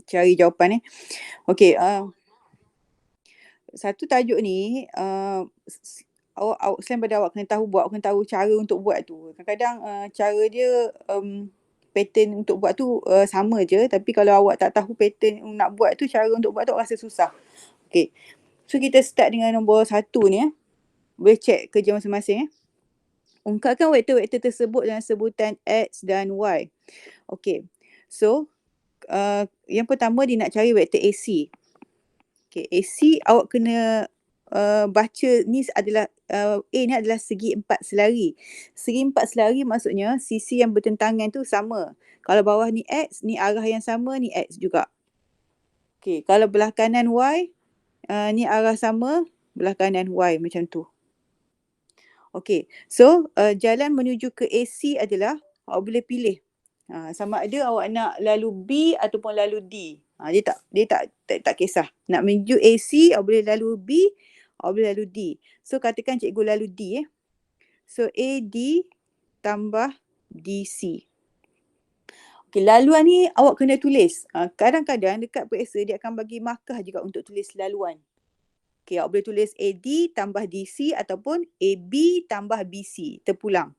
cari jawapan. Okey, satu tajuk ni, awak selain pada awak kena tahu buat, awak kena tahu cara untuk buat tu. Kadang-kadang cara dia pattern untuk buat tu sama je, tapi kalau awak tak tahu pattern nak buat tu, cara untuk buat tu awak rasa susah. Okey. So kita start dengan nombor 1 ni. Boleh check kerja masing-masing. Ungkapkan vektor-vektor tersebut dengan sebutan X dan Y. Okey. So yang pertama dia nak cari vektor AC. Okey, AC awak kena baca ni adalah A ni adalah segi 4 selari. Segi 4 selari maksudnya sisi yang bertentangan tu sama. Kalau bawah ni X, ni arah yang sama, ni X juga. Okey, kalau belah kanan Y, ni arah sama, belah kanan Y macam tu. Okey, so jalan menuju ke AC adalah awak boleh pilih. Sama ada awak nak lalu B ataupun lalu D. Dia tak kisah. Nak menuju AC, awak boleh lalu B, awak boleh lalu D. So katakan cikgu lalu D. So AD tambah DC. Okey, laluan ni awak kena tulis. Kadang-kadang dekat periksa dia akan bagi markah juga untuk tulis laluan. Okey, awak boleh tulis AD tambah DC ataupun AB tambah BC, terpulang.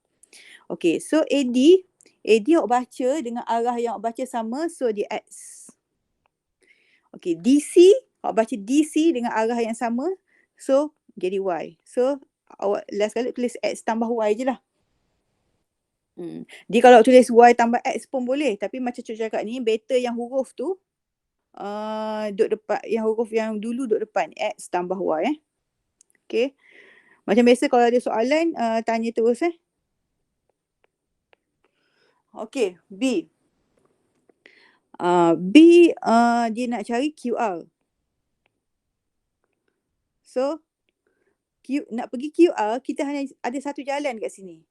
Okey, so AD awak baca dengan arah yang awak baca sama, so dia X. Okey, DC awak baca DC dengan arah yang sama, so jadi Y. So awak last kali tulis X tambah Y je lah. Dia kalau tulis Y tambah X pun boleh, tapi macam cikgu cakap ni, better yang huruf tu duduk depan, yang huruf yang dulu duduk depan, X tambah Y. Okey. Macam biasa kalau ada soalan, tanya terus. Okey, B. B dia nak cari QR. So, nak pergi QR, kita hanya ada satu jalan kat sini.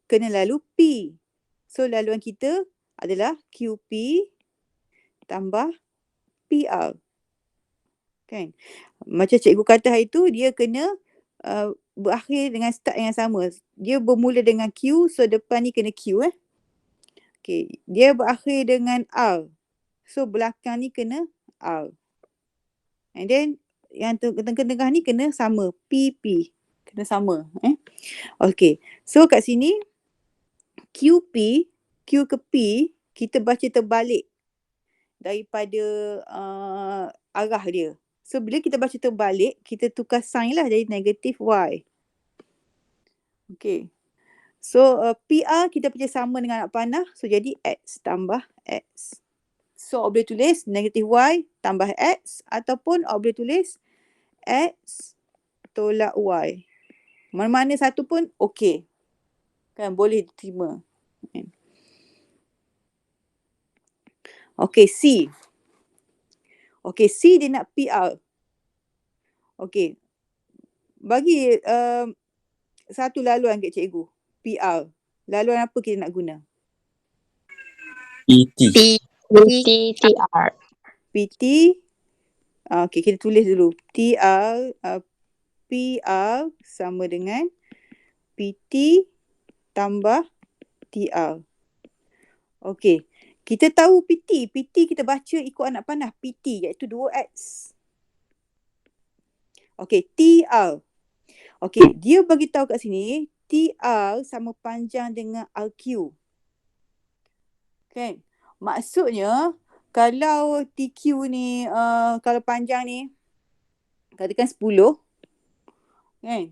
Kena lalu P. So, laluan kita adalah QP tambah PR. Kan? Macam cikgu kata hari tu, dia kena berakhir dengan start yang sama. Dia bermula dengan Q, so depan ni kena Q. Okay. Dia berakhir dengan R. So belakang ni kena R. And then yang tengah-tengah ni kena sama. PP. Kena sama. Okay. So kat sini QP, Q ke P, kita baca terbalik daripada arah dia. So bila kita baca terbalik, kita tukar sign lah jadi negatif Y. Okay. So PR kita baca sama dengan anak panah. So jadi X tambah X. So awak boleh tulis negatif Y tambah X ataupun awak boleh tulis X tolak Y. Mana-mana satu pun okey. Kan boleh diterima. Okey, C. Okey, C dia nak PR. Okey. Bagi satu laluan kat cikgu. PR. Laluan apa kita nak guna? PT. TR. PT. Okey, kita tulis dulu. TR, PR sama dengan PT tambah TR. Okey. Kita tahu PT. PT kita baca ikut anak panah. PT iaitu 2X. Okey, TR. Okey, dia bagi tahu kat sini TR sama panjang dengan RQ. Kan? Maksudnya kalau TQ ni kalau panjang ni katakan 10 kan?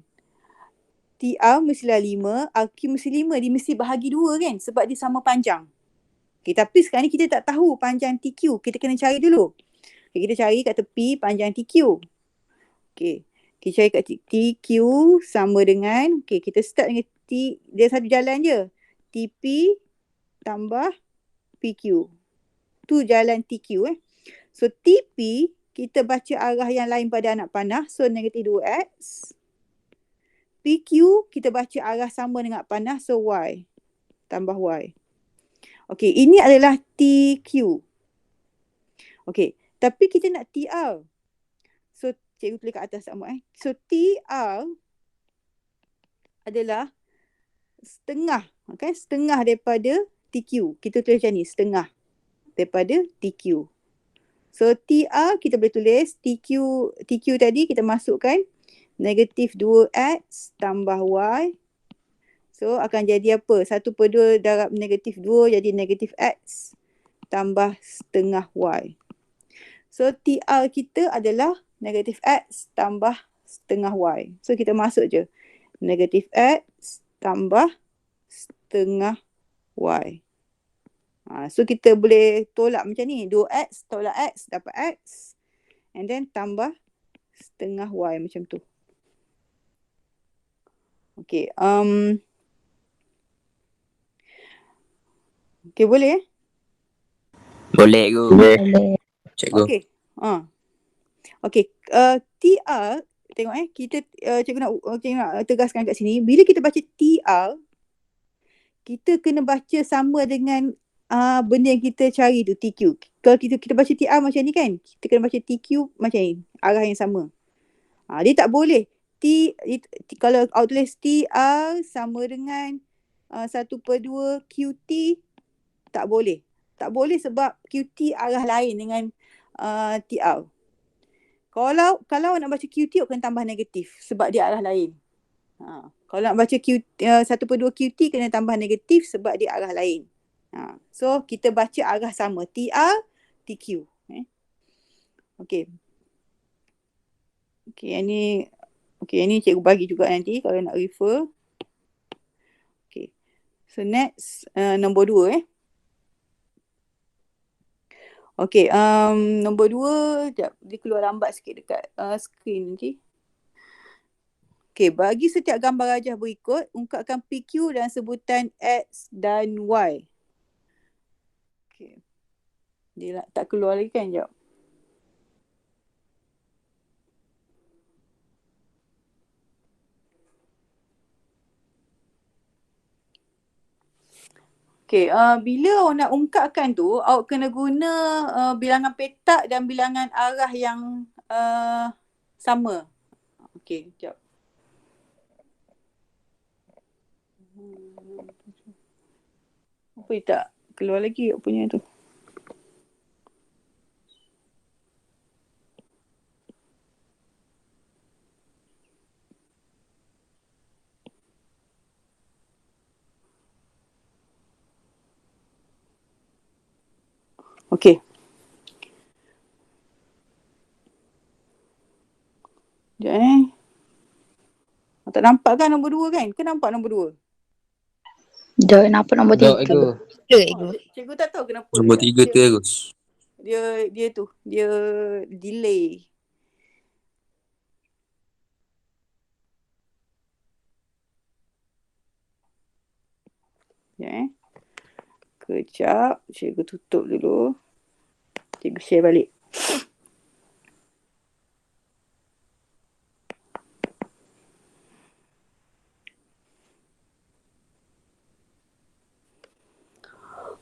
TR mestilah 5, RQ mesti 5. Dia mesti bahagi 2 kan? Sebab dia sama panjang. Okay, tapi sekarang ni kita tak tahu panjang TQ. Kita kena cari dulu. Okay, kita cari kat tepi panjang TQ. Okay. Kita cari kat TQ sama dengan, okay, kita start dengan T, dia satu jalan je. TP tambah PQ. Tu jalan TQ. So TP, kita baca arah yang lain pada anak panah. So negatif 2X. PQ, kita baca arah sama dengan panah. So Y. Tambah Y. Okay, ini adalah TQ. Okay, tapi kita nak TR. So cikgu tulis kat atas sama. So TR adalah setengah. Okay, setengah daripada TQ. Kita tulis macam ni, setengah. daripada TQ. So TR kita boleh tulis TQ tadi kita masukkan negatif 2X tambah Y. So akan jadi apa? 1/2 darab negatif 2 jadi negatif X tambah setengah Y. So TR kita adalah negatif X tambah setengah Y. So kita masuk je. Negatif X tambah setengah Y. So kita boleh tolak macam ni. 2X tolak X dapat X. And then tambah setengah Y macam tu. Okay. Okay, boleh eh? Boleh ke? Boleh. Cikgu. Okay. Okay. TR, tengok kita cikgu nak tegaskan kat sini. Bila kita baca TR, kita kena baca sama dengan benda yang kita cari tu, TQ. Kalau kita baca TR macam ni kan, kita kena baca TQ macam ni, arah yang sama. Dia tak boleh. Kalau awak tulis TR sama dengan 1/2 QT, tak boleh. Tak boleh sebab QT arah lain dengan TR. Kalau nak baca QT, awak kena tambah negatif sebab dia arah lain. Kalau nak baca 1/2 QT kena tambah negatif sebab dia arah lain. So kita baca arah sama, TR, TQ. Okay. Yang ni cikgu bagi juga nanti kalau nak refer. Okay. So next nombor 2 Okay, nombor 2, sekejap, dia keluar lambat sikit dekat skrin nanti. Okay, bagi setiap gambar rajah berikut, ungkapkan PQ dan sebutan X dan Y. Okay. Dia tak keluar lagi kan, sekejap. Okay, bila awak nak ungkapkan tu, awak kena guna bilangan petak dan bilangan arah yang sama. Okay, sekejap. Apa dia tak keluar lagi awak punya tu? Okay. Sekejap tak nampak kan nombor 2 kan? Ke nampak nombor 2? Dah nampak nombor 3. Cikgu tak tahu kenapa. Nombor 3 terus. Dia tu. Dia delay. Kejap. Cikgu tutup dulu. Cikgu share balik.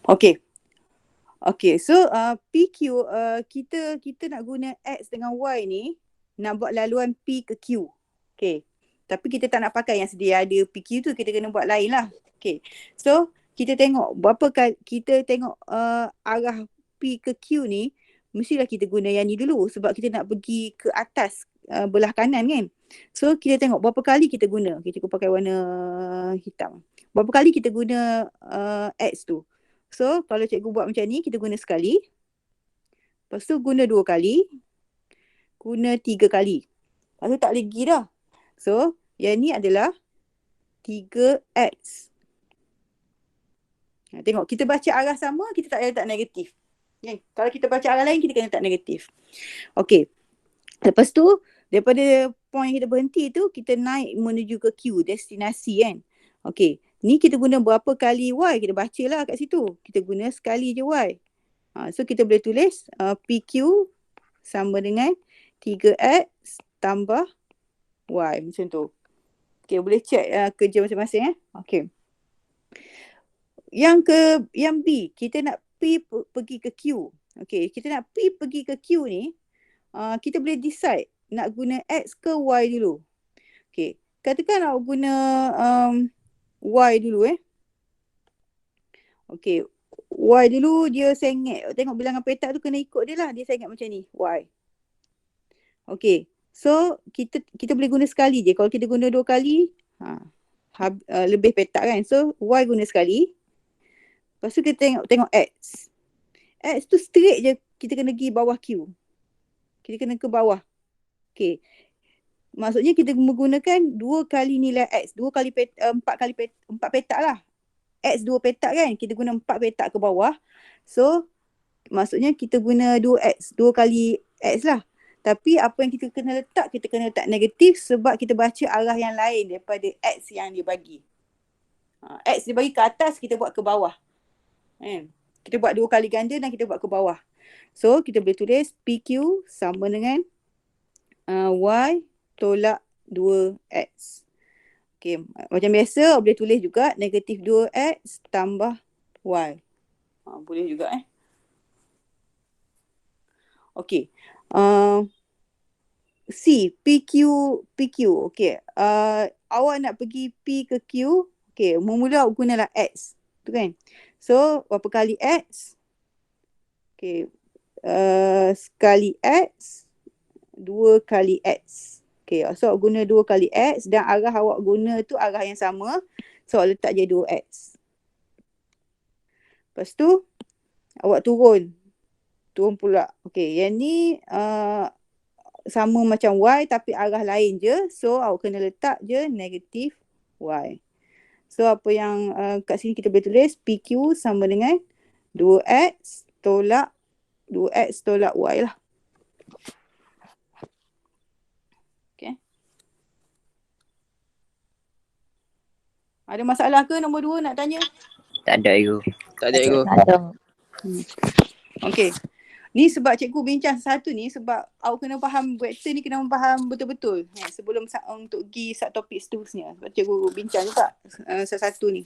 Okay, so PQ kita nak guna X dengan Y ni nak buat laluan P ke Q. Okay. Tapi kita tak nak pakai yang sedia ada PQ tu, kita kena buat lain lah. Okay. So kita tengok berapa kali kita tengok arah P ke Q ni, mestilah kita guna yang ni dulu sebab kita nak pergi ke atas belah kanan kan. So kita tengok berapa kali kita guna. Okay, cikgu pakai warna hitam. Berapa kali kita guna X tu. So, kalau cikgu buat macam ni, kita guna sekali. Lepas tu guna 2 kali. Guna 3 kali. Lepas tu tak lagi dah. So, yang ni adalah 3X. Tengok, kita baca arah sama, kita tak payah letak negatif. Kalau kita baca arah lain, kita kena letak negatif. Okay. Lepas tu, daripada point kita berhenti tu, kita naik menuju ke Q, destinasi kan. Okay. Ni kita guna berapa kali Y, kita bacalah kat situ. Kita guna sekali je Y. So kita boleh tulis PQ sama dengan 3X tambah Y macam tu. Okay, boleh check kerja masing-masing Okay. Yang B, kita nak P pergi ke Q. Okay, kita nak P pergi ke Q ni, kita boleh decide nak guna X ke Y dulu. Okay, katakan awak guna Y dulu Okay. Y dulu dia sengit. Tengok bilangan petak tu kena ikut dia lah. Dia sengit macam ni. Y. Okay. So, kita boleh guna sekali je. Kalau kita guna 2 kali, lebih petak kan. So, Y guna sekali. Lepas tu kita tengok X. X tu straight je kita kena pergi bawah Q. Kita kena ke bawah. Okay. Maksudnya kita menggunakan 2 kali nilai X. 4 petak lah. X 2 petak kan. Kita guna 4 petak ke bawah. So, maksudnya kita guna 2X. 2 kali X lah. Tapi apa yang kita kena letak negatif sebab kita baca arah yang lain daripada X yang dia bagi. X dia bagi ke atas, kita buat ke bawah. Kita buat 2 kali ganda dan kita buat ke bawah. So, kita boleh tulis PQ sama dengan Y tolak 2X. Okay, macam biasa boleh tulis juga negatif 2X tambah Y. Boleh juga Okay. C, PQ. Okay. Awak nak pergi P ke Q. Okay, mula-mula awak gunalah X. Tu kan. So, berapa kali X? Okay. Sekali X. 2 kali X. Okay, so awak guna 2 kali X dan arah awak guna tu arah yang sama. So, awak letak je 2X. Lepas tu, awak turun. Turun pula. Okay, yang ni sama macam Y tapi arah lain je. So, awak kena letak je negatif Y. So, apa yang kat sini kita boleh tulis PQ sama dengan 2X tolak Y lah. Okay. Ada masalah ke nombor 2 nak tanya? Tak ada ego. Tak ada ego. Ada. Okay. Ni sebab cikgu bincang satu ni sebab awak kena faham vektor ni kena faham betul-betul. Sebelum untuk pergi subtopik seterusnya. Sebab cikgu bincang juga satu ni.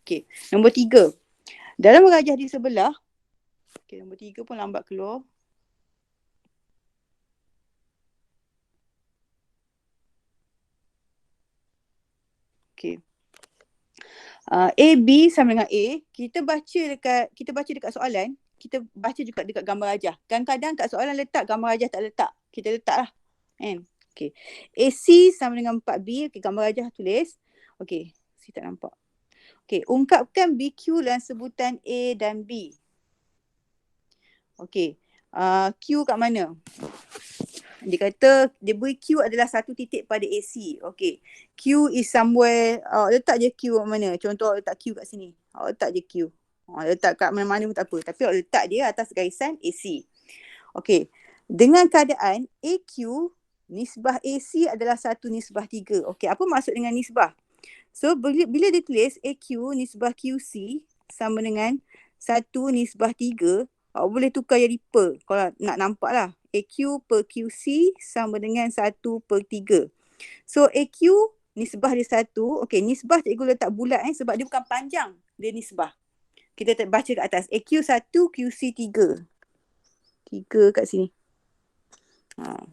Okay. Nombor 3. Dalam rajah di sebelah. Okay, nombor 3 pun lambat keluar. Okay. A, B sama dengan A. Kita baca dekat soalan. Kita baca juga dekat gambar rajah. Kadang-kadang kat soalan letak, gambar rajah tak letak. Kita letak lah. Kan? Okay. AC sama dengan 4B. Okay, gambar rajah tulis. Okay, saya tak nampak. Okay, ungkapkan BQ dalam sebutan A dan B. Okay, Q kat mana? Dia kata, dia beri Q adalah satu titik pada AC. Okay, Q is somewhere, letak je Q kat mana. Contoh letak Q kat sini. Letak je Q. Letak kat mana-mana pun tak apa. Tapi awak letak dia atas garisan AC. Okey. Dengan keadaan AQ, nisbah AC adalah 1 nisbah 3. Okey, apa maksud dengan nisbah? So, bila dia tulis AQ nisbah QC sama dengan 1 nisbah 3, awak boleh tukar jadi per. Kalau nak nampak lah. AQ per QC sama dengan 1 per 3. So, AQ nisbah dia 1. Okey, nisbah cikgu letak bulat sebab dia bukan panjang. Dia nisbah. Kita baca kat atas. AQ 1, QC 3. 3 kat sini.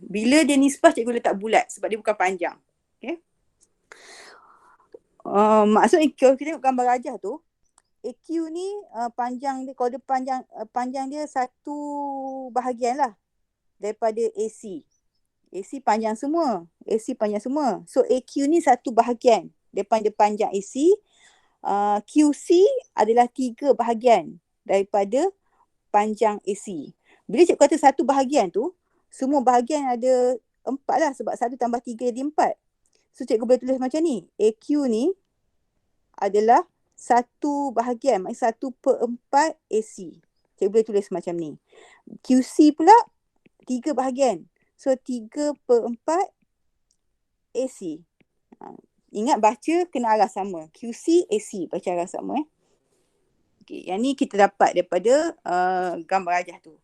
Bila dia nisbah, cikgu letak bulat sebab dia bukan panjang. Okay. Maksudnya kalau kita tengok gambar rajah tu, AQ ni panjang dia, kalau dia panjang dia 1 bahagian lah daripada AC. AC panjang semua. So AQ ni 1 bahagian daripada panjang AC. QC adalah 3 bahagian daripada panjang AC. Bila cikgu kata 1 bahagian tu, semua bahagian ada 4 lah sebab 1 tambah 3 jadi 4. So cikgu boleh tulis macam ni. AQ ni adalah 1 bahagian, maksudnya 1 per 4 AC. Cikgu boleh tulis macam ni. QC pula 3 bahagian. So 3 per 4 AC. Ingat baca kena arah sama. QC, AC baca arah sama. Okay, yang ni kita dapat daripada gambar rajah tu.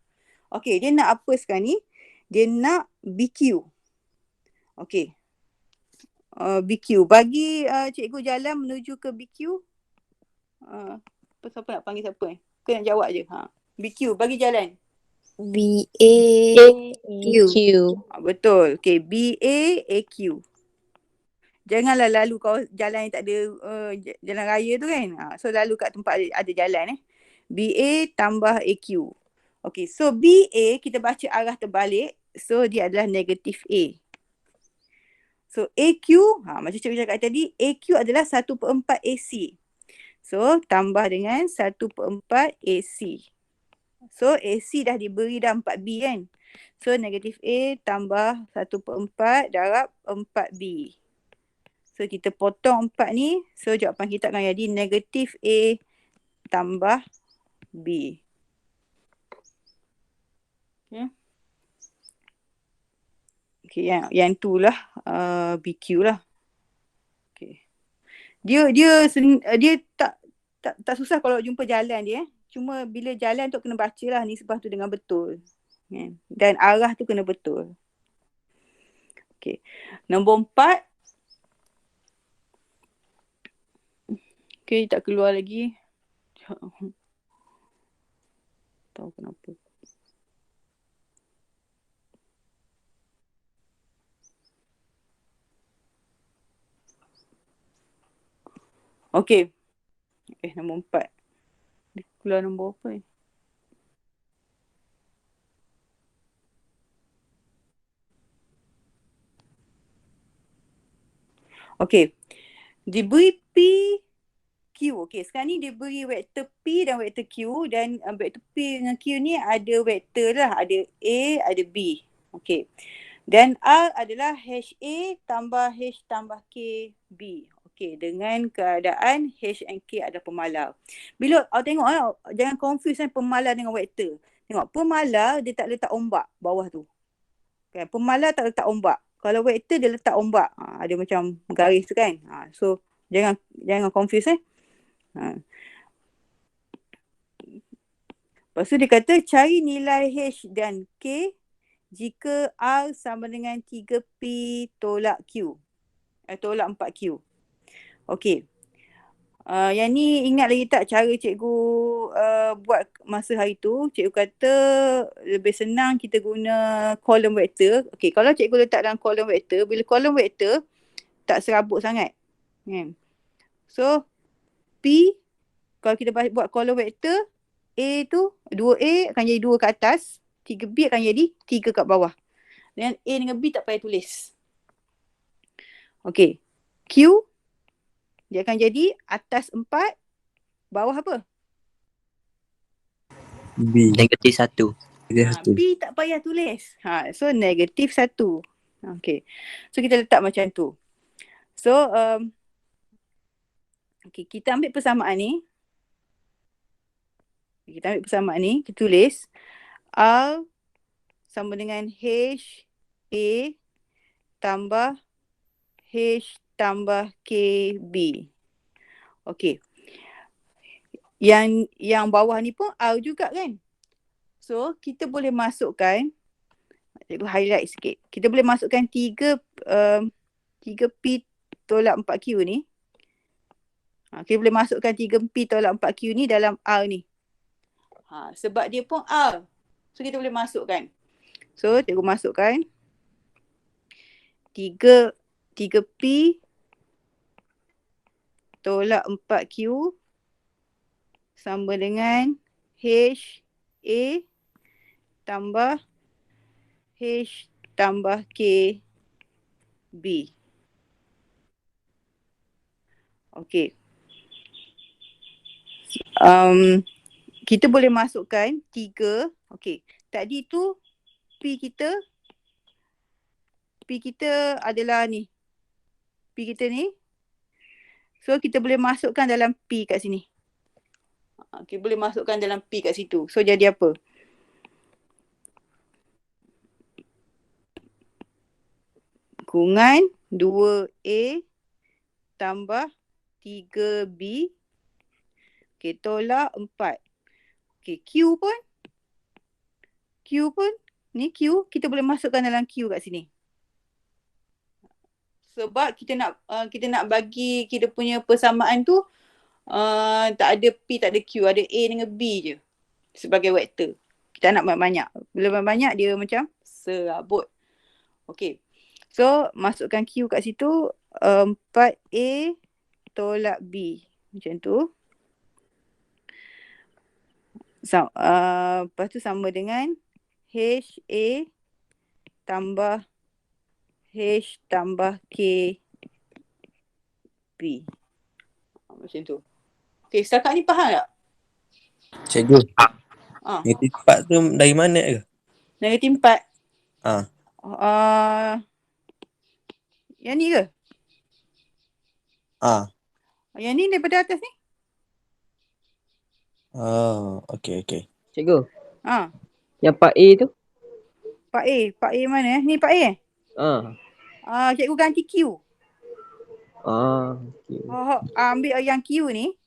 Okay, dia nak apa sekarang ni? Dia nak BQ. Okay. BQ. Bagi cikgu jalan menuju ke BQ. Siapa nak panggil siapa? Kau nak jawab je. BQ, bagi jalan. BAQ. Betul. Okay, BAAQ. Janganlah lalu kau jalan yang tak ada jalan raya tu kan. So lalu kat tempat ada jalan BA tambah AQ. Okay, so BA kita baca arah terbalik. So dia adalah negatif A. So AQ, macam cikgu cakap tadi, AQ adalah 1/4 AC. So tambah dengan 1/4 AC. So AC dah diberi dah 4B kan. So negatif A tambah 1/4 darab 4B. So kita potong 4 ni. So jawapan kita akan jadi negatif A tambah B. Okay. Okay, yang tu lah BQ lah. Okay. Dia tak susah kalau jumpa jalan dia. Cuma bila jalan tu kena baca lah nisbah tu dengan betul. Dan arah tu kena betul. Okay. Nombor 4. Okay, tak keluar lagi. Tahu kenapa. Okay. Nombor 4. Keluar nombor apa ni? Okay. Diberi PQ. Okay, sekarang ni diberi vektor P dan vektor Q. Dan vektor P dengan Q ni ada vektor lah. Ada A, ada B. Okay. Dan R adalah HA tambah H tambah KB. Okay, dengan keadaan H and K adalah pemalar. Bila awak tengok jangan confuse pemalar dengan vektor. Tengok, pemalar dia tak letak ombak bawah tu. Kan? Pemalar tak letak ombak. Kalau vektor dia letak ombak. Ada macam garis tu kan. So jangan confuse Lepas tu dia kata cari nilai H dan K jika R sama dengan 3P tolak Q. Tolak 4Q. Okey. Yang ni ingat lagi tak cara cikgu buat masa hari tu? Cikgu kata lebih senang kita guna kolom vektor. Okey, kalau cikgu letak dalam kolom vektor, bila kolom vektor tak serabut sangat. So, P, kalau kita buat kolom vektor, A tu, 2A akan jadi 2 kat atas, 3B akan jadi 3 kat bawah. Dan A dengan B tak payah tulis. Okey. Q, dia akan jadi atas 4, bawah apa? B. Negatif 1. P tak payah tulis. So negatif 1. Okay. So kita letak macam tu. So okay, kita ambil persamaan ni. Kita tulis R sama dengan H A tambah H tambah KB. Okay. Yang bawah ni pun R juga kan? So, kita boleh masukkan, cikgu highlight sikit. Kita boleh masukkan 3P tolak 4Q ni. Kita boleh masukkan 3P tolak 4Q ni dalam R ni. Sebab dia pun R. So, kita boleh masukkan. So, cikgu masukkan 3P tolak 4Q sama dengan H A tambah H tambah K B. Okey. Kita boleh masukkan 3. Okey. Tadi tu P kita adalah ni. P kita ni. So kita boleh masukkan dalam P kat sini. Kita boleh masukkan dalam P kat situ. So jadi apa? Kurungan 2A tambah 3B. Okay, tolak 4. Okay, Q pun. Ni Q, kita boleh masukkan dalam Q kat sini. Sebab kita nak bagi kita punya persamaan tu tak ada P, tak ada Q. Ada A dengan B je sebagai vektor. Kita nak banyak-banyak. Bila banyak dia macam serabut. Okay. So, masukkan Q kat situ. 4A tolak B. Macam tu. Lepas tu sama dengan HA tambah H tambah KB. Macam tu. Okay, setakat ni faham tak? Cikgu, Ah, negatif 4 tu dari mana ke? negatif 4. Ah, Yang ni ke? ah. Yang ni daripada atas ni? Oh, okey. Cikgu, Ah, yang part A tu? Pak A. Pak A mana? Ni Pak A eh? Cikgu ganti Q. Okay. Ambil yang Q ni,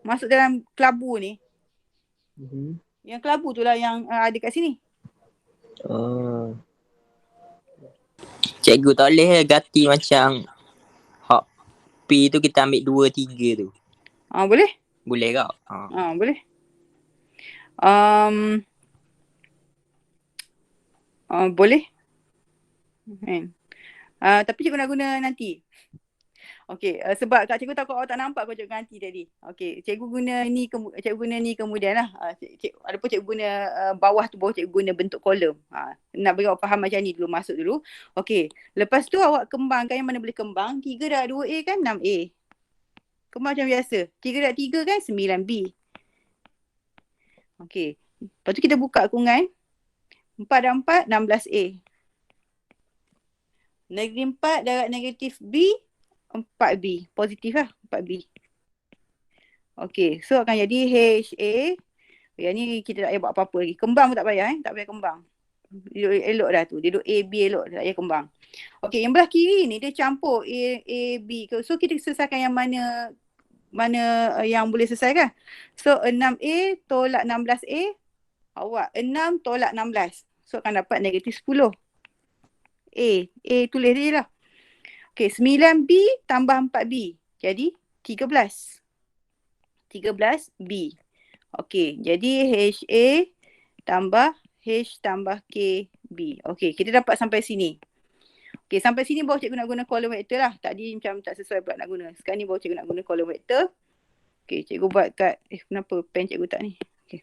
masuk dalam kelabu ni. Yang kelabu tu lah yang ada kat sini. Cikgu tak boleh ganti macam hak P tu kita ambil 2, 3 tu. Boleh? Boleh tak? Boleh. Boleh. Tapi cikgu nak guna nanti. Okey, sebab Kak Cikgu takut awak tak nampak kau cikgu ganti tadi. Okey, cikgu guna ni kemudian lah. Adapun cikgu guna bawah tu, bawah cikgu guna bentuk kolom. Nak bagi awak faham macam ni dulu, masuk dulu. Okey, lepas tu awak kembangkan yang mana boleh kembang. 3 darab 2A kan 6A. Kembang macam biasa. 3 darab 3 kan 9B. Okey, lepas tu kita buka kurungan. 4 darab 4, 16A. Negatif 4 darab negatif B, 4B. Positif lah, 4B. Okey, so akan jadi HA. Yang ni kita tak payah buat apa-apa lagi. Kembang pun tak payah tak payah kembang. Elok dah tu. Dia duduk AB elok, tak payah kembang. Okey, yang belah kiri ni dia campur A, B. So kita selesaikan yang mana yang boleh selesaikan. So 6A tolak 16A. Awak 6 tolak 16. So akan dapat negatif 10. A tulis dia lah. Okey, 9B tambah 4B. Jadi 13. 13B. Okey, jadi HA tambah H tambah KB. Okey, kita dapat sampai sini. Okey, sampai sini baru cikgu nak guna kolom vektor lah. Tadi macam tak sesuai pula nak guna. Sekarang ni baru cikgu nak guna kolom vektor. Okey, cikgu buat kat, kenapa pen cikgu tak ni? Okey.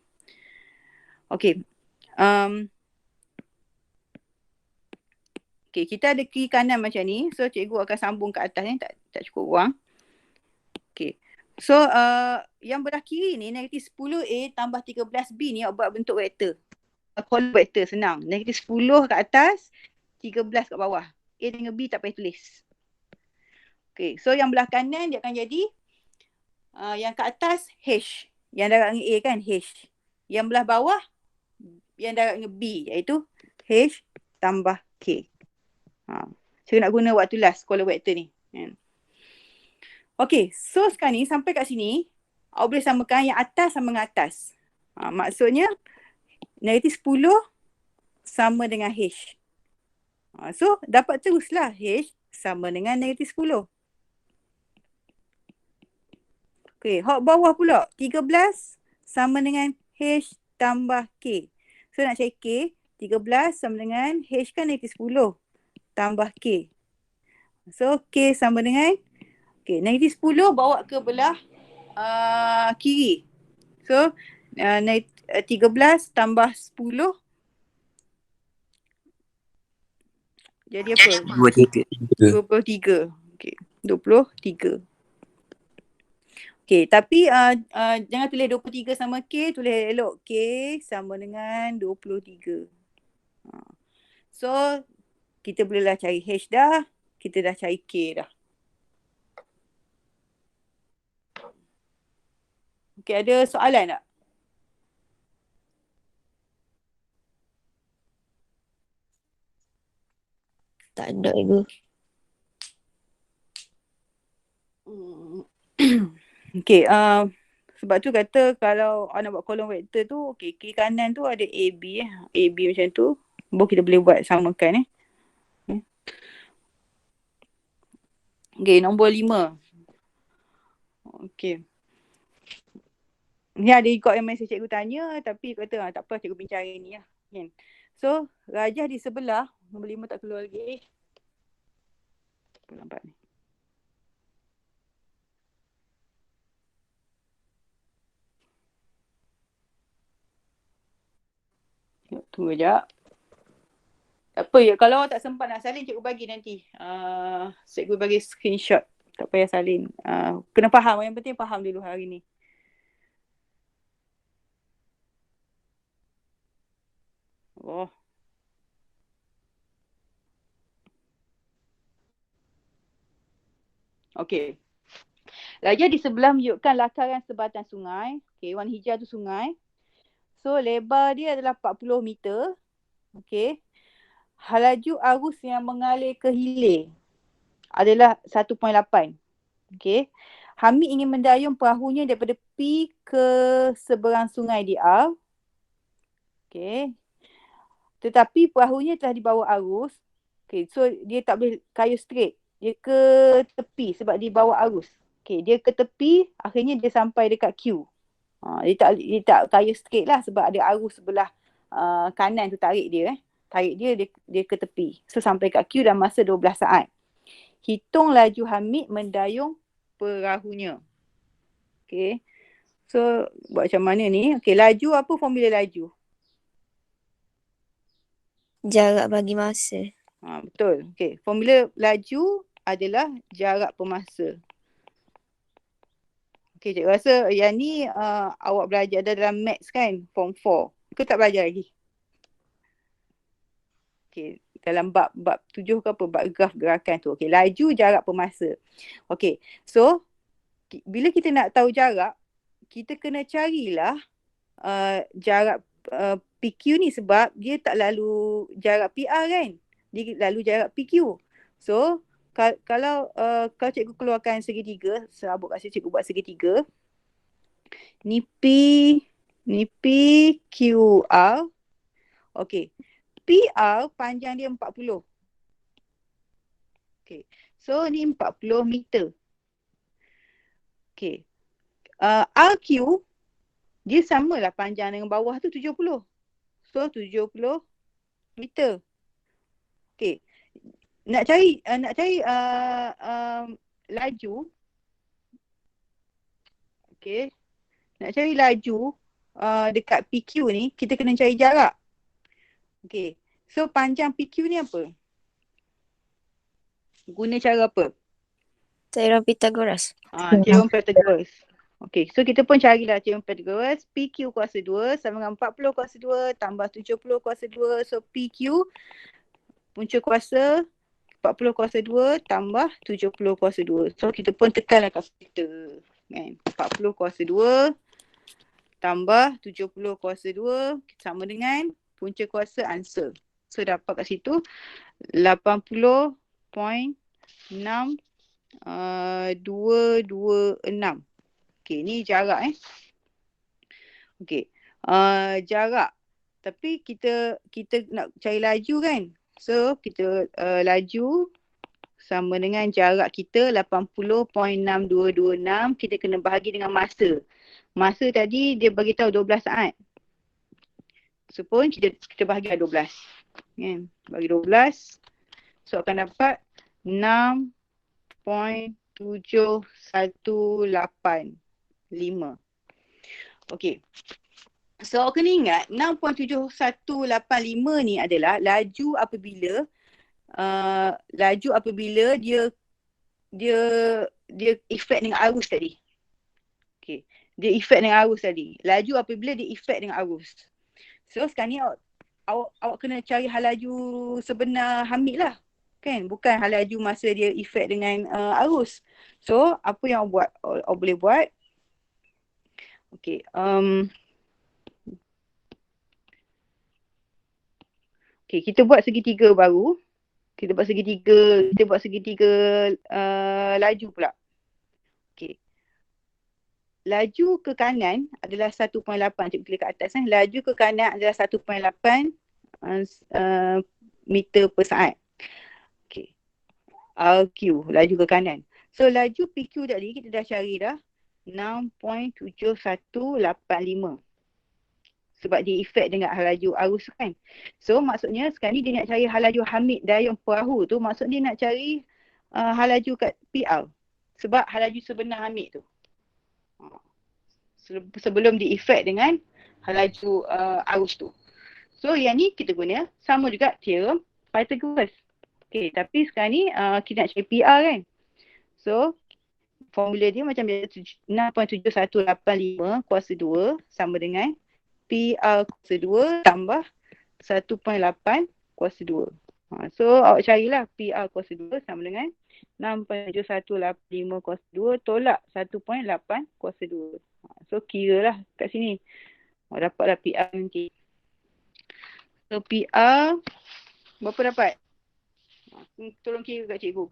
Okey. Okey, kita ada kiri kanan macam ni. So, cikgu akan sambung ke atas ni. Tak cukup ruang. Okey. So, yang belah kiri ni, negatif 10A tambah 13B ni awak buat bentuk vektor. Kolom vektor senang. Negatif 10 kat atas, 13 kat bawah. A dengan B tak payah tulis. Okey, so yang belah kanan dia akan jadi yang kat atas H. Yang darab dengan A kan H. Yang belah bawah yang darab dengan B, iaitu H tambah K. Saya nak guna waktu last kolom vektor ni. Okey, so sekarang ni sampai kat sini, awak boleh samakan yang atas sama dengan atas. Maksudnya negatif 10 sama dengan H. So dapat teruslah H sama dengan negatif 10. Okey, hak bawah pula 13 sama dengan H tambah K. So nak cari K, 13 sama dengan H kan negatif 10 tambah K. So K sama dengan, negatif 10 bawa ke belah kiri. So 13 tambah 10 jadi apa? 23. Okey, 23. Okey, tapi jangan tulis 23 sama K, tulis elok K sama dengan 23. So, kita bolehlah cari H dah, kita dah cari K dah. Okey, ada soalan tak? Tak ada Ibu. Okey, sebab tu kata kalau nak buat kolom vektor tu, okey, kiri kanan tu ada AB AB macam tu. Baru kita boleh buat samakan Okey, nombor 5. Okey. Ni ada ikut yang mesej cikgu tanya, tapi kata tak apa, cikgu bincang hari ni lah. So, rajah di sebelah, nombor 5 tak keluar lagi. Nampak ni. Tunggu sekejap. Tak apa ya, kalau tak sempat nak salin, cikgu bagi nanti. Cikgu bagi screenshot. Tak payah salin. Kena faham, yang penting faham dulu hari ni. Oh. Okey. Lajur di sebelah menunjukkan lakaran sebatang sungai. Okey, warna hijau tu sungai. So, lebar dia adalah 40 meter. Okey. Halaju arus yang mengalir ke hilir adalah 1.8. Okey. Hamid ingin mendayung perahunya daripada P ke seberang sungai di R. Okey. Tetapi perahunya telah dibawa arus. Okey, so dia tak boleh kayu straight. Dia ke tepi sebab dia bawa arus. Okey, dia ke tepi, akhirnya dia sampai dekat Q. Dia tak kayu straight lah sebab ada arus sebelah kanan tu tarik dia. Tarik dia ke tepi. So sampai kat Q dalam masa 12 saat. Hitung laju Hamid mendayung perahunya. Okey. So buat macam mana ni? Okey, laju apa formula laju? Jarak bagi masa. Betul. Okey, formula laju adalah jarak per masa. Okey, cikgu rasa yang ni awak belajar dalam maths kan? Form 4. Ke tak belajar lagi? Okey, dalam bab 7 ke apa? Bab graf gerakan tu. Okey, laju jarak per masa. Okey, so bila kita nak tahu jarak, kita kena carilah jarak PQ ni sebab dia tak lalu jarak PR kan? Dia lalu jarak PQ. So, kalau cikgu keluarkan segitiga, serabut kat sini cikgu buat segitiga. Ni P, QR. Okey. PR panjang dia 40. Okey. So, ni 40 meter. Okey. RQ, dia samalah panjang dengan bawah tu 70. So, 70 meter. Okey. Nak cari laju. Okey. Nak cari laju dekat PQ ni, kita kena cari jarak. Okey. So, panjang PQ ni apa? Guna cara apa? Teorem Pythagoras. Teorem Pythagoras. Okey, so kita pun carilah teorem Pythagoras. PQ kuasa 2 sama dengan 40 kuasa 2 tambah 70 kuasa 2. So, PQ punca kuasa 40 kuasa 2 tambah 70 kuasa 2. So, kita pun tekanlah kalkulator. Kan? 40 kuasa 2 tambah 70 kuasa 2 sama dengan punca kuasa answer. So, dapat kat situ 80.6 226. Okey, ni jarak Okey. Jarak. Tapi kita nak cari laju kan? So, kita laju sama dengan jarak kita 80.6226. Kita kena bahagi dengan masa. Masa tadi dia bagi tahu 12 saat. So pun kita bahagi 12. Kan? Bagi 12. So akan dapat 6.7185. Okey. So kena ingat 6.7185 ni adalah laju apabila dia efek dengan arus tadi. Okey. Dia efek dengan arus tadi. Laju apabila dia efek dengan arus. So sekarang ni awak kena cari hal laju sebenar Hamid lah. Kan? Bukan hal laju masa dia efek dengan arus. So apa yang awak boleh buat? Okey. Okey, kita buat segitiga baru. Kita buat segitiga laju pula. Okey. Laju ke kanan adalah 1.8. Cikgu tulis kat atas kan. Laju ke kanan adalah 1.8 meter per saat. Okey. RQ, laju ke kanan. So laju PQ tadi kita dah cari dah 6.7185. Sebab dia efek dengan hal laju arus kan. So maksudnya sekarang ni dia nak cari hal laju Hamid dayung perahu tu. Maksud dia nak cari hal laju kat PR. Sebab hal laju sebenar Hamid tu. Sebelum dia efek dengan hal laju arus tu. So yang ni kita guna sama juga teorem Pythagoras. Okay, tapi sekarang ni kita nak cari PR kan. So formula dia macam biasa 6.7185 kuasa 2 sama dengan PR kuasa 2 tambah 1.8 kuasa 2. So awak carilah PR kuasa 2 sama dengan 6.7185 kuasa 2 tolak 1.8 kuasa 2. So kira lah kat sini. Dapatlah PR nanti. So PR berapa dapat? Tolong kira kat cikgu.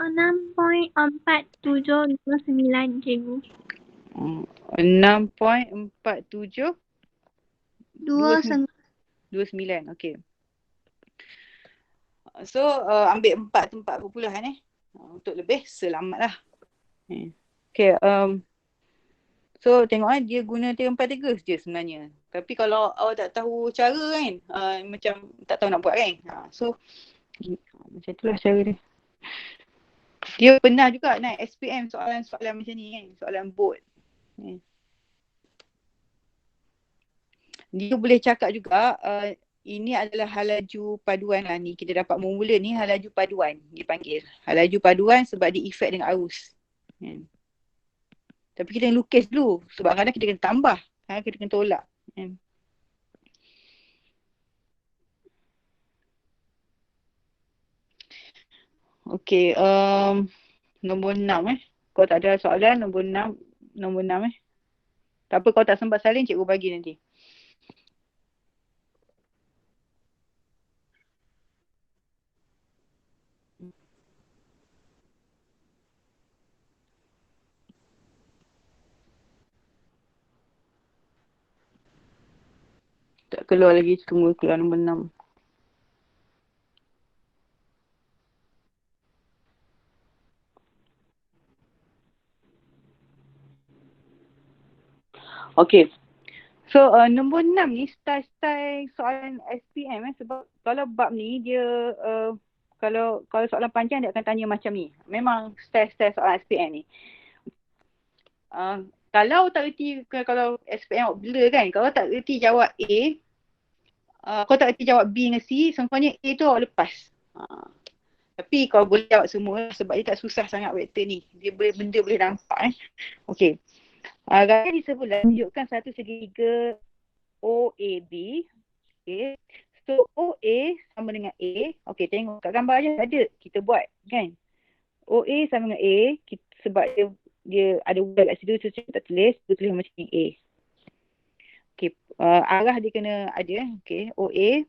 Enam point 4729 cikgu. 6.47 29. 29. Okay. So ambil 4 tu 4 perpuluhan untuk lebih selamat lah. Okay. So tengok dia guna teorem Pythagoras je sebenarnya. Tapi kalau awak tak tahu cara kan, macam tak tahu nak buat kan. So macam itulah cara dia. Dia pernah juga naik SPM soalan-soalan macam ni kan, soalan board. Dia boleh cakap juga ini adalah halaju paduan lah ni. Kita dapat mula ni halaju paduan dipanggil. Halaju paduan sebab dia efek dengan arus. Tapi kita lukis dulu sebab kadang kita kena tambah, kita kena tolak. Okay, nombor 6 Kalau tak ada soalan nombor 6 Tak apa, kalau tak sempat salin cikgu bagi nanti. Tak keluar lagi, tunggu keluar nombor 6. Okay. So nombor 6 ni style soalan SPM sebab kalau bab ni dia kalau soalan panjang dia akan tanya macam ni. Memang style soalan SPM ni. Kalau tak reti, kalau SPM awak blur kan, kalau tak reti jawab A, kalau tak reti jawab B dengan C, sempurna A tu awak lepas. Tapi kalau boleh jawab semua sebab dia tak susah sangat vektor ni. Benda boleh nampak Okay. Gaya di sebelah tunjukkan satu segitiga OAB. Okay. So OA sama dengan A. Okay, tengok kat gambar je ada. Kita buat kan. OA sama dengan A. Sebab dia ada bulat kat situ. So kita tulis. Kita tulis macam ni A. Okay. Arah dia kena ada. Okay. OA.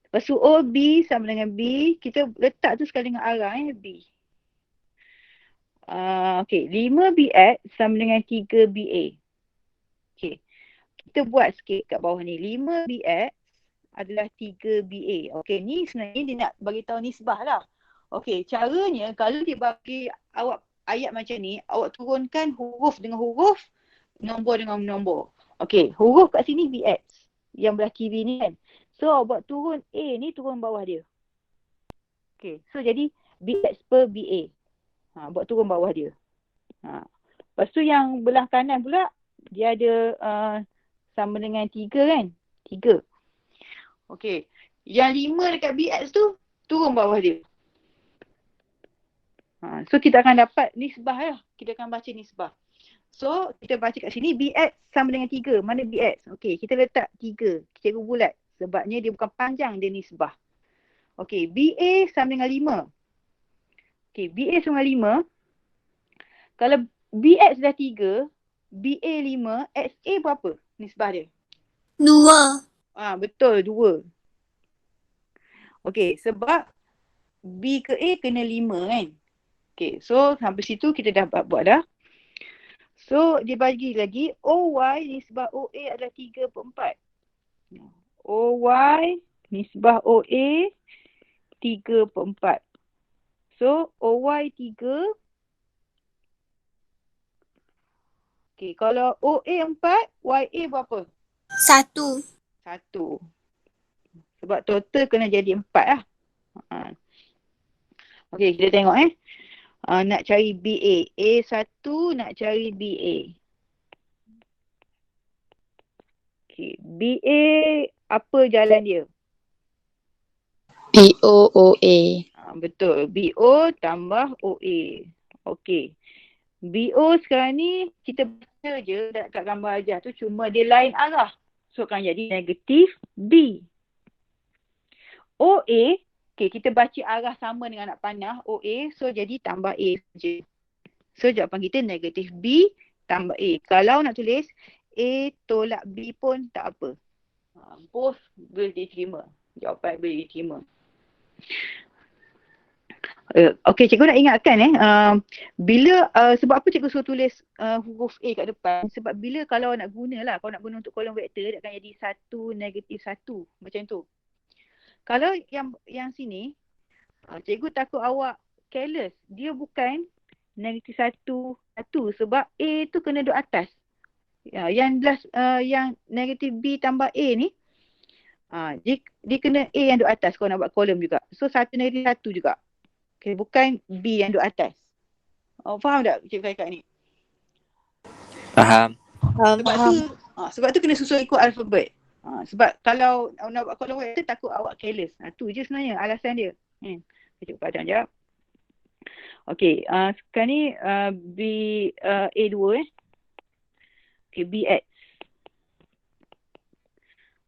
Lepas tu OB sama dengan B. Kita letak tu sekali dengan arah B. Okay, 5BX sama dengan 3BA. Okay, kita buat sikit kat bawah ni. 5BX adalah 3BA. Okay, ni sebenarnya dia nak bagi tahu nisbah lah. Okay, caranya kalau dia bagi awak ayat macam ni, awak turunkan huruf dengan huruf, nombor dengan nombor. Okay, huruf kat sini BX yang belah kiri ni kan. So, awak buat turun A ni, turun bawah dia. Okay, so jadi BX per BA. Buat turun bawah dia. Lepas tu yang belah kanan pula, dia ada sama dengan 3 kan? 3. Okey. Yang 5 dekat BX tu, turun bawah dia. So kita akan dapat nisbah lah. Kita akan baca nisbah. So kita baca kat sini, BX sama dengan 3. Mana BX? Okey, kita letak 3. Cikgu bulat. Sebabnya dia bukan panjang, dia nisbah. Okey, BA sama dengan 5. Okay, BA sama 5. Kalau BX dah 3, BA 5, XA berapa nisbah dia? 2. Betul, 2. Okay, sebab B ke A kena 5 kan? Okay, so sampai situ kita dah buat dah. So dia bagi lagi OY nisbah OA adalah 3/4. OY nisbah OA 3/4. So OY 3. Okay, kalau OA 4, YA berapa? 1. 1. Sebab total kena jadi 4 lah. Okay, kita tengok nak cari BA. A1 nak cari BA. Okay, BA apa jalan dia? BOOA. Betul. BO tambah OA. Okay. BO sekarang ni kita baca je kat gambar ajar tu, cuma dia lain arah. So akan jadi negatif B. OA, okay, kita baca arah sama dengan anak panah OA, so jadi tambah A saja. So jawapan kita negatif B tambah A. Kalau nak tulis A tolak B pun tak apa. Both boleh diterima. Jawapan boleh diterima. Okay, cikgu nak ingatkan bila sebab apa cikgu suruh tulis huruf A kat depan, sebab bila kalau nak guna lah, kalau nak guna untuk kolom vektor, dia akan jadi 1, negatif 1 macam tu. Kalau yang sini cikgu takut awak careless, dia bukan negatif 1 sebab A tu kena duduk atas. Yang negatif B tambah A ni dia kena A yang duduk atas kalau nak buat kolom juga. So 1 negatif 1 juga. Okay, bukan B yang duduk atas. Faham tak cikgu cakap ni? Faham. Sebab tu kena susun ikut alfabet. Sebab kalau nak buat kolom vektor takut awak careless. Tu je sebenarnya alasan dia. Cikgu padang jap. Okay, sekarang ni A2 Okay, BX.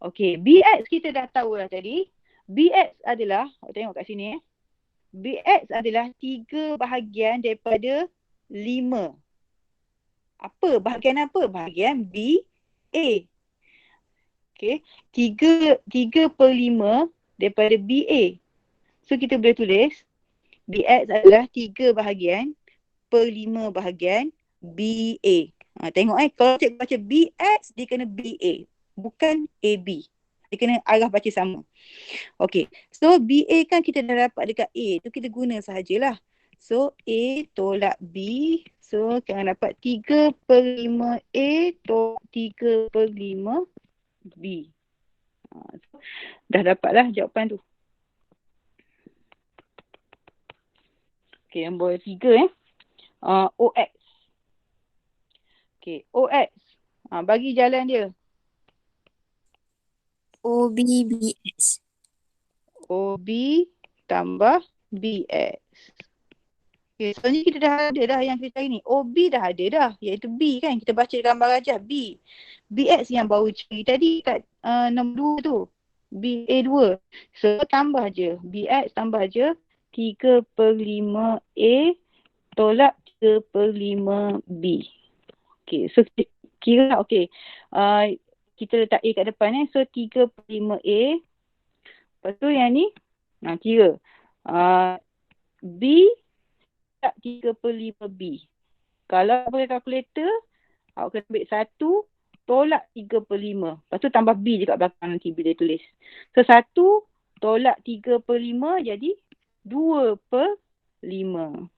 Okay, BX kita dah tahu lah tadi. BX adalah, tengok kat sini BX adalah 3 bahagian daripada 5. Apa? Bahagian apa? Bahagian BA. Okay. 3/5 daripada BA. So kita boleh tulis BX adalah 3 bahagian per 5 bahagian BA. Tengok kalau cikgu baca BX, dia kena BA. Bukan AB. Dia kena arah baca sama. Okay. So BA kan kita dah dapat dekat A. Tu kita guna sahajalah. So A tolak B. So kita dapat 3/5 A tolak 3/5 B. So, dah dapatlah jawapan tu. Okay, nombor 3 OX. Okay, OX. Bagi jalan dia. OBBX. OB tambah BX. Okay, sebenarnya kita dah ada dah yang kita cari ni. OB dah ada dah, iaitu B kan. Kita baca gambar ajar B. BX yang baru cari tadi kat nombor 2 tu. BA2. So tambah je. BX tambah je 3/5 A tolak 3/5 B. Okay, so kita kira okay. Kita letak A kat depan So 3/5 A. Lepas tu yang ni kira B tak 3/5 B. Kalau pakai kalkulator, awak kena ambil 1 tolak 3/5. Lepas tu tambah B je kat belakang nanti bila tulis. So 1 tolak 3/5 jadi 2/5.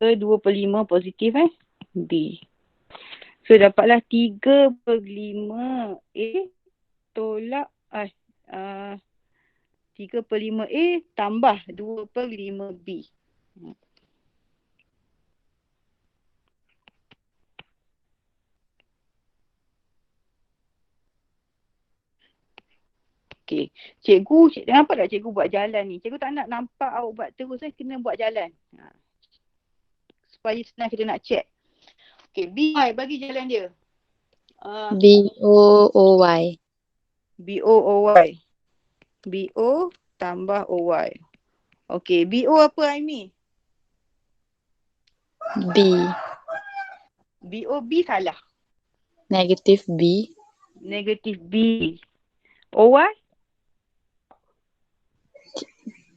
So 2/5 positif B. So dapatlah 3/5 A tolak 3/5 A tambah 2/5 B. Okay. Cikgu nampak tak cikgu buat jalan ni? Cikgu tak nak nampak awak buat terus kena buat jalan. Supaya senang kita nak check. Okay, B, bagi jalan dia. BOOY. BOOY. BO tambah OY. Okay, BO apa Aimi? B. BO B salah. Negatif B. Negatif B. OY?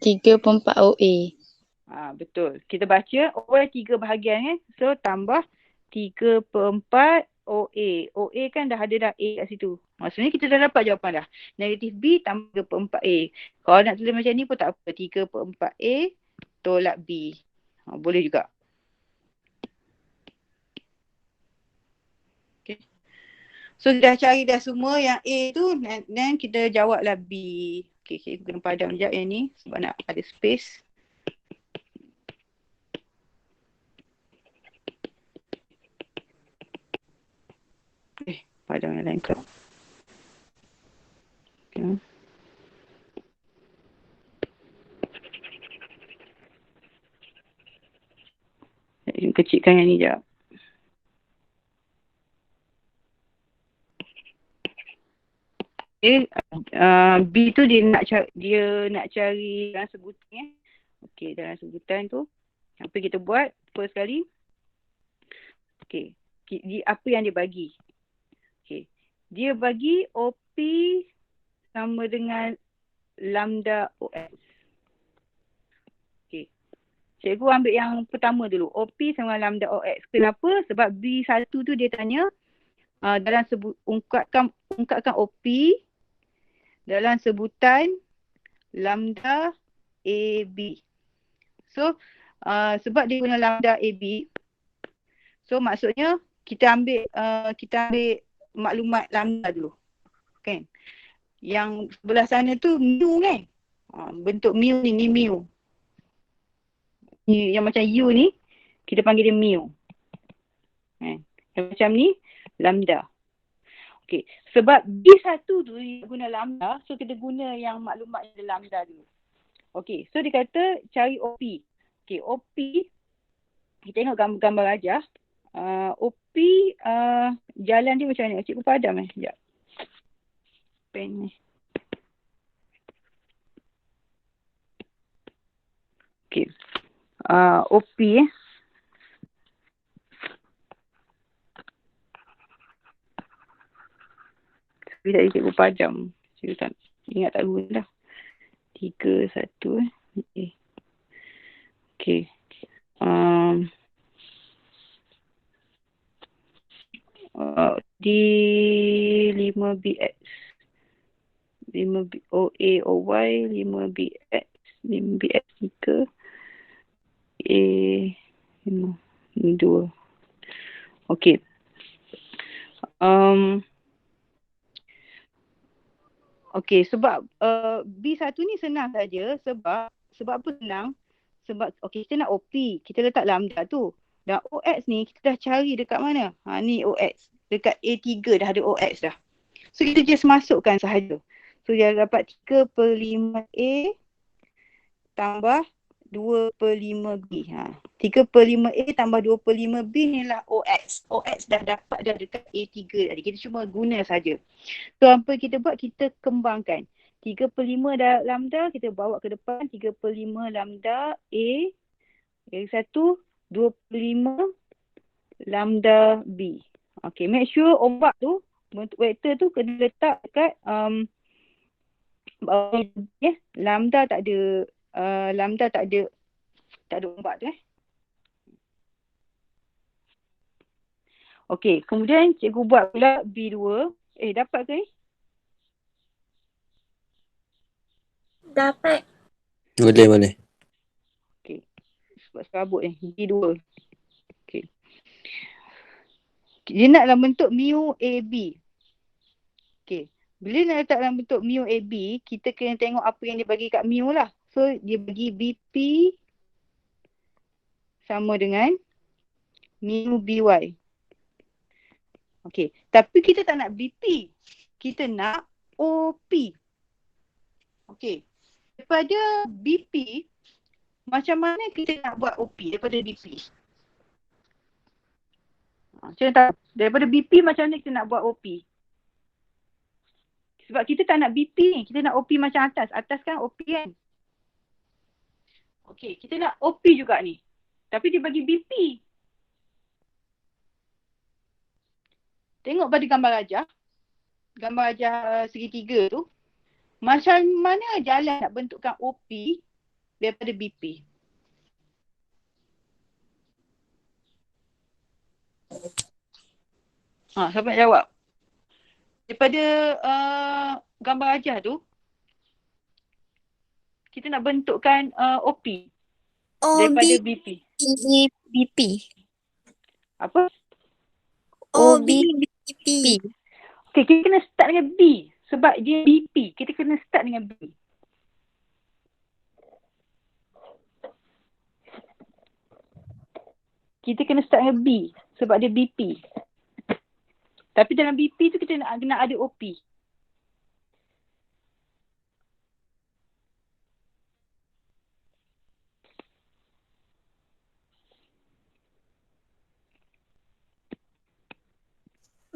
3/4 OA. Betul. Kita baca OY 3 bahagian kan. So tambah 3/4 OA. OA kan dah ada dah A kat situ. Maksudnya kita dah dapat jawapan dah. Negatif B tambah 3/4 A. Kalau nak tulis macam ni pun tak apa. 3/4 A tolak B. Boleh juga. Okay. So dah cari dah semua yang A tu dan kita jawablah B. Okay, saya kena padam sekejap yang ni sebab nak ada space. Padam yang lain ke. Okay. Saya kecilkan yang ni sekejap. Okay, B tu dia nak cari dalam sebutan. Okay, dalam sebutan tu apa kita buat first kali. Okay, apa yang dia bagi. Okay, dia bagi OP sama dengan lambda OX. Okay, cikgu ambil yang pertama dulu. OP sama dengan lambda OX. Kenapa? Sebab B1 tu dia tanya dalam ungkapkan OP dalam sebutan lambda AB. So, sebab dia guna lambda AB, so maksudnya kita ambil maklumat lambda dulu. Kan? Yang sebelah sana tu mu kan? Bentuk mu ni mu. Yang macam U ni, kita panggil dia mu. Kan? Yang macam ni, lambda. Okay, sebab B1 tu dia guna lambda, so kita guna yang maklumat yang ada lambda dulu. Okay, so dia kata cari OP. Okay, OP, kita tengok gambar rajah. OP, jalan dia macam mana? Cikgu padam sekejap. Pen ni. Okay, OP tadi cikgu padam. Cikgu tak ingat tak guna dah. 3, 1 Okay. Di 5BX. 5B OA OY 5BX 5BX 3 A 5 2. Okay. Okay, sebab B1 ni senang saja sebab apa senang? Sebab okay, kita nak OP, kita letak lambda tu. Dan OX ni kita dah cari dekat mana? Ni OX. Dekat A3 dah ada OX dah. So kita just masukkan sahaja. So dia dapat 3/5A tambah 2/5B. 3/5A tambah 2/5B ni lah OX. OX dah dapat dah dekat A3 tadi. Kita cuma guna saja. So apa kita buat? Kita kembangkan. 3/5 dah lambda, kita bawa ke depan. 3/5 lambda A. Yang satu, 2/5 lambda B. Okay, make sure ombak tu, bentuk vektor tu kena letak dekat bawah ya. Lambda tak ada ombak tu Okay, kemudian cikgu buat pula B2. Dapat ke ni? Dapat. Boleh. Okay. Sebab serabut ni. B2. Okay. Dia nak dalam bentuk mu AB. Okay. Bila nak letak dalam bentuk mu AB, kita kena tengok apa yang dia bagi kat mu lah. So, dia bagi BP sama dengan mu BY. Okay. Tapi kita tak nak BP. Kita nak OP. Okay. Daripada BP, macam mana kita nak buat OP daripada BP? Macam tak, daripada BP macam mana kita nak buat OP? Sebab kita tak nak BP ni, kita nak OP macam atas. Atas kan OP kan? Okay, kita nak OP juga ni. Tapi dia bagi BP. Tengok pada gambar rajah. Gambar rajah segitiga tu. Macam mana jalan nak bentukkan OP daripada BP? Siapa nak jawab? Daripada gambar rajah tu, kita nak bentukkan OP daripada BP. BP. Apa? OBP. Okay, kita kena start dengan B. Sebab dia BP. Kita kena start dengan B. Kita kena start dengan B. Sebab dia BP. Tapi dalam BP tu kita nak ada OP.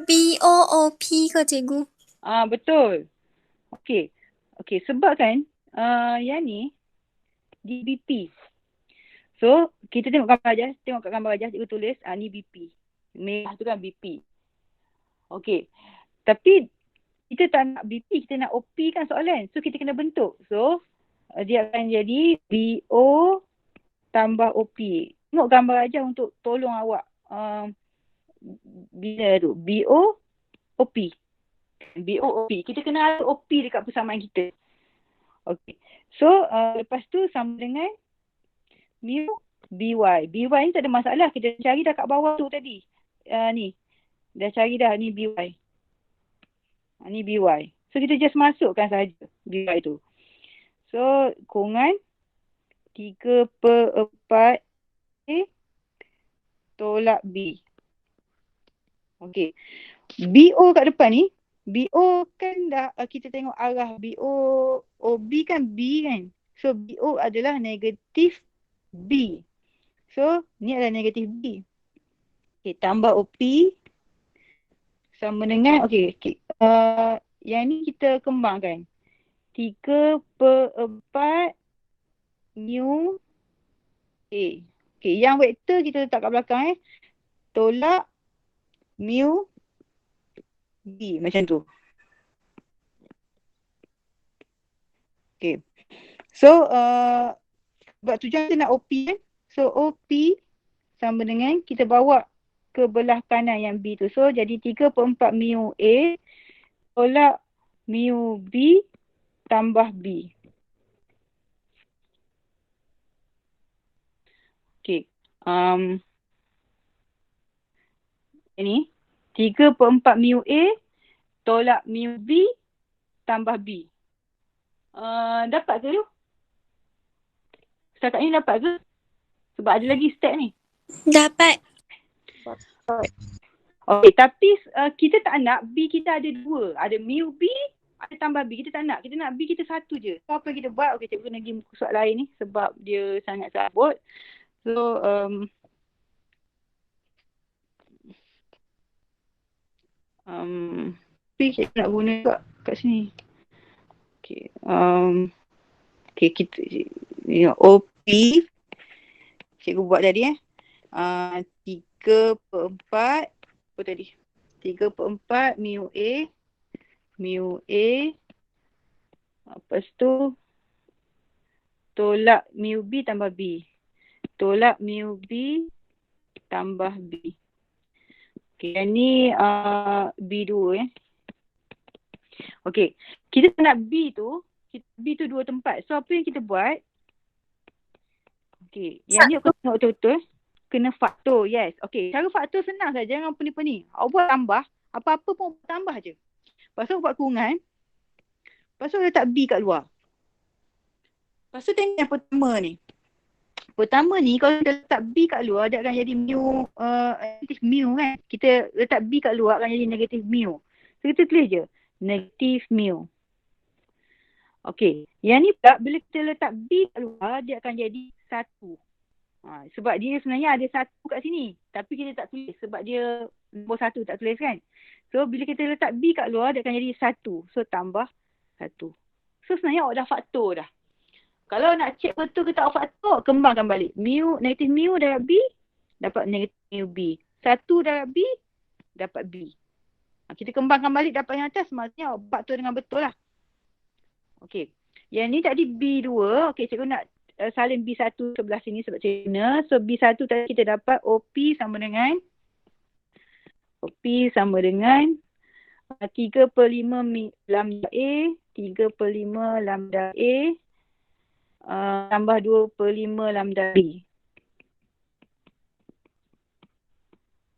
BOOP ke cikgu? Betul. Okay, sebab kan yang ni di BP. So, kita tengok gambar aja, tengok kat gambar aja cikgu tulis ni BP. Merah tu kan BP. Okay. Tapi kita tak nak BP, kita nak OP kan soalan. So, kita kena bentuk. So, dia akan jadi BO tambah OP. Tengok gambar aja untuk tolong awak bila tu BOOP. BOOP. Kita kena ada OP dekat persamaan kita. Okay. So, lepas tu sama dengan mu BY. BY ni tak ada masalah. Kita cari dah kat bawah tu tadi. Ni. Dah cari dah. Ni BY. Ni BY. So, kita just masukkan sahaja BY tu. So, kurungan 3/4 A tolak B. Okay. BO kat depan ni. BO kan dah kita tengok arah BO. OB kan B kan. So, BO adalah negatif B. So, ni adalah negatif B. Okay, tambah OP sama dengan, yang ni kita kembangkan. 3/4 mu A. Okay, yang vektor kita letak kat belakang tolak mu B. Macam tu. Okay. So, sebab tujuan kita nak OP kan. So, OP sama dengan kita bawa ke belah kanan yang B tu. So, jadi 3/4 mu A tolak mu B tambah B. Okay. Ini 3/4 mu A tolak mu B tambah B. Dapat ke tu? Setakat ni dapat ke? Sebab ada lagi step ni. Dapat. Okay, tapi kita tak nak B kita ada dua. Ada mu B, ada tambah B. Kita tak nak. Kita nak B kita satu je. So, apa yang kita buat? Okay, cikgu kena pergi muka soalan lain ni sebab dia sangat sabut. So, cikgu nak guna kat sini. Okay, kita OP cikgu buat tadi 3/4 apa tadi? 3/4 mu A lepas tu tolak mu B tambah B. Tolak mu B tambah B. Okay, yang ni B2 Okay, kita nak B tu dua tempat. So, apa yang kita buat? Okay, yang ni aku tengok betul-betul. Kena faktor, yes. Okay, cara faktor senang saja. Jangan pening-pening. Awak buat tambah. Apa-apa pun tambah je. Lepas tu buat kurungan. Lepas tu letak B kat luar. Lepas tu tengok yang pertama ni. Pertama ni kalau kita letak B kat luar, dia akan jadi mu, negatif mu kan. Kita letak B kat luar akan jadi negatif mu. So, kita tulis je. Negatif mu. Okay. Yang ni pula bila kita letak B kat luar, dia akan jadi 1. Sebab dia sebenarnya ada 1 kat sini. Tapi kita tak tulis sebab dia nombor 1 tak tulis kan. So bila kita letak B kat luar, dia akan jadi 1. So tambah 1. So sebenarnya awak dah faktor dah. Kalau nak cek betul ke tak faktor, kembangkan balik. Negatif mu darab B, dapat negatif mu B. 1 darab B, dapat B. Kita kembangkan balik dapat yang atas, maksudnya awak faktor dengan betul lah. Okay. Yang ni tadi B2. Okay, cikgu nak salin B1 sebelah sini sebab cikgu kena. So, B1 tadi kita dapat OP sama dengan P sama dengan 3/5 lambda A, 3/5 lambda A, tambah 2/5 lambda B.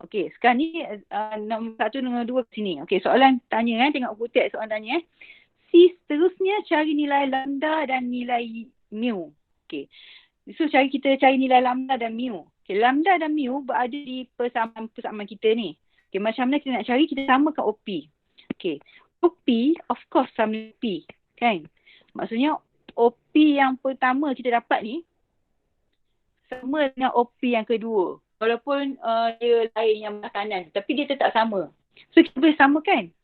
Okey, sekarang ni nombor 1 nombor 2 kat sini. Okey, soalan tanya tengok buku teks soalan tanya Si seterusnya cari nilai lambda dan nilai mu. Okey. So kita cari nilai lambda dan mu. Okey, lambda dan mu berada di persamaan kita ni. Okey, macam mana kita nak cari? Kita samakan OP. Okey. OP of course sama dengan P, kan? Maksudnya OP yang pertama kita dapat ni sama dengan OP yang kedua. Walaupun dia lain yang belah kanan, tapi dia tetap sama. So kita boleh samakan.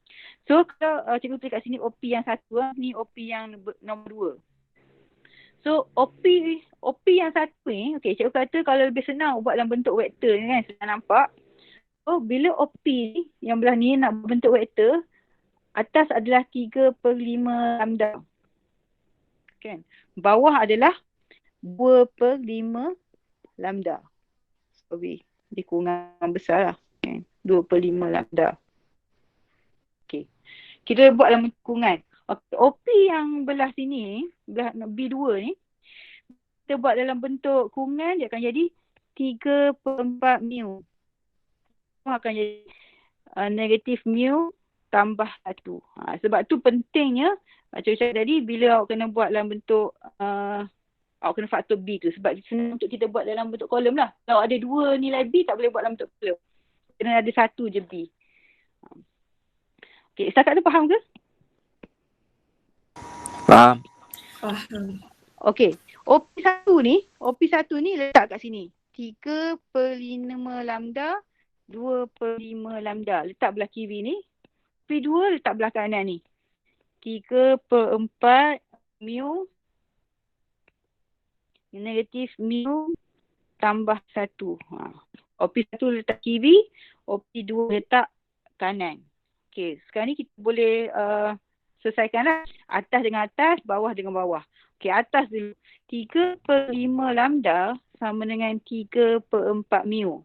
So kalau cikgu tulis kat sini OP yang satu, ni OP yang nombor 2. So OP yang satu ni, okey, cikgu kata kalau lebih senang buat dalam bentuk vektor ni kan, senang nampak. So bila OP ni yang belah ni nak bentuk vektor, atas adalah 3/5 lambda. Kan? Bawah adalah 2/5 lambda. Sorry, dia kurang besar lah. Kan? 2/5 lambda. Okay. Kita buat dalam bentuk kurungan. Okay. OP yang belah sini, belah B2 ni, kita buat dalam bentuk kurungan, dia akan jadi 3/4 mu. Akan jadi negatif mu tambah 1. Sebab tu pentingnya, macam saya tadi, bila awak kena buat dalam bentuk, awak kena faktor B tu. Sebab senang untuk kita buat dalam bentuk kolom lah. Kalau ada 2 nilai B, tak boleh buat dalam bentuk kolom. Kena ada 1 je B. Okay, setakat tu faham ke? Faham. Okay, OP1 ni letak kat sini. 3/5 lambda, 2/5 lambda. Letak belah kiri ni. OP2 letak belah kanan ni. 3/4 mu negatif mu tambah 1. OP1 letak kiri, OP2 letak kanan. Okay, sekarang ni kita boleh selesaikan lah. Atas dengan atas, bawah dengan bawah. Okay, atas dulu. 3/5 lambda sama dengan 3/4 mu.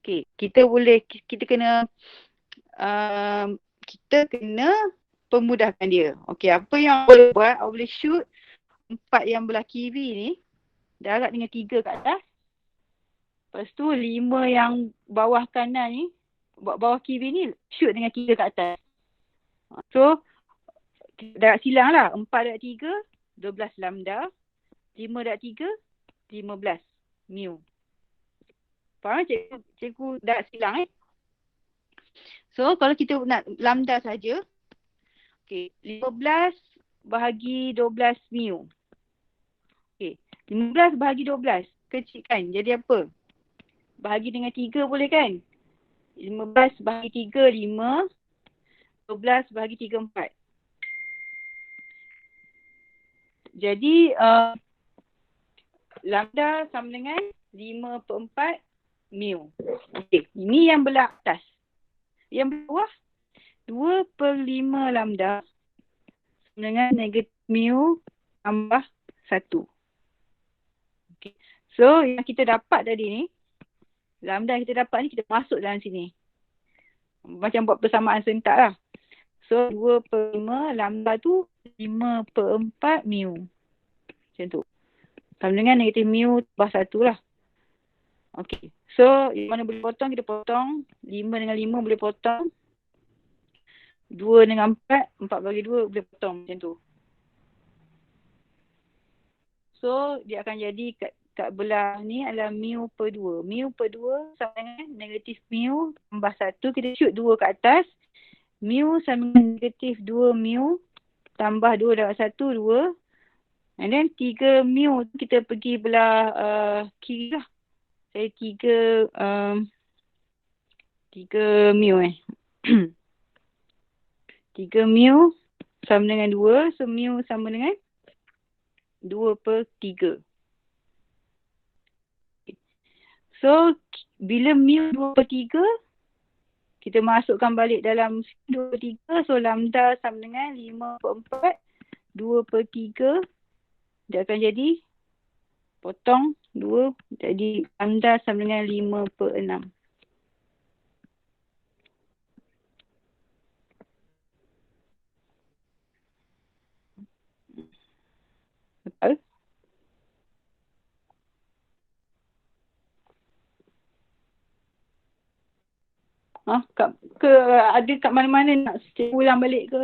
Okay, kita kena pemudahkan dia. Okay, apa yang boleh buat, awak boleh shoot 4 yang belah kiri ni, darab dengan 3 kat atas. Lepas tu 5 yang bawah kanan ni, bawah kiri ni, shoot dengan 3 kat atas. So, darab silang lah. 4 darab 3, 12 lambda. 5 darab 3, 15 mu. Faham cikgu darab silang So, kalau kita nak lambda saja, okay, 15 bahagi 12 mu. Okay, 15 bahagi 12. Kecil kan? Jadi apa? Bahagi dengan 3 boleh kan? 15 bahagi 3, 5. 12 bahagi 3, 4. Jadi, lambda sama dengan 5/4 mu. Okey, ini yang belah atas. Yang bawah, 2/5 lambda sama dengan negatif mu tambah 1. Okay. So, yang kita dapat tadi ni, lambda yang kita dapat ni kita masuk dalam sini. Macam buat persamaan serentak lah. So, 2/5 lambda tu 5/4 mu. Macam tu. Sama dengan negatif mu tambah 1 lah. Okay. So, yang mana boleh potong, kita potong. 5 dengan 5 boleh potong. 2 dengan 4, 4 bagi 2 boleh potong macam tu. So, dia akan jadi kat belah ni adalah mu/2. Mu/2 sama dengan negatif mu tambah 1. Kita shoot 2 kat atas. Mu sama dengan negatif 2 mu tambah 2 darab 1, 2. And then 3 mu kita pergi belah kiri lah. Saya 3 mu 3 mu sama dengan 2. So, mu sama dengan 2/3. So, bila mu 2/3, kita masukkan balik dalam 2/3. So, lambda sama dengan 5/4. 2/3. Dia akan jadi potong 2. Jadi lambda sama dengan 5/6. Ha? Ke ada kat mana-mana nak cikgu ulang balik ke?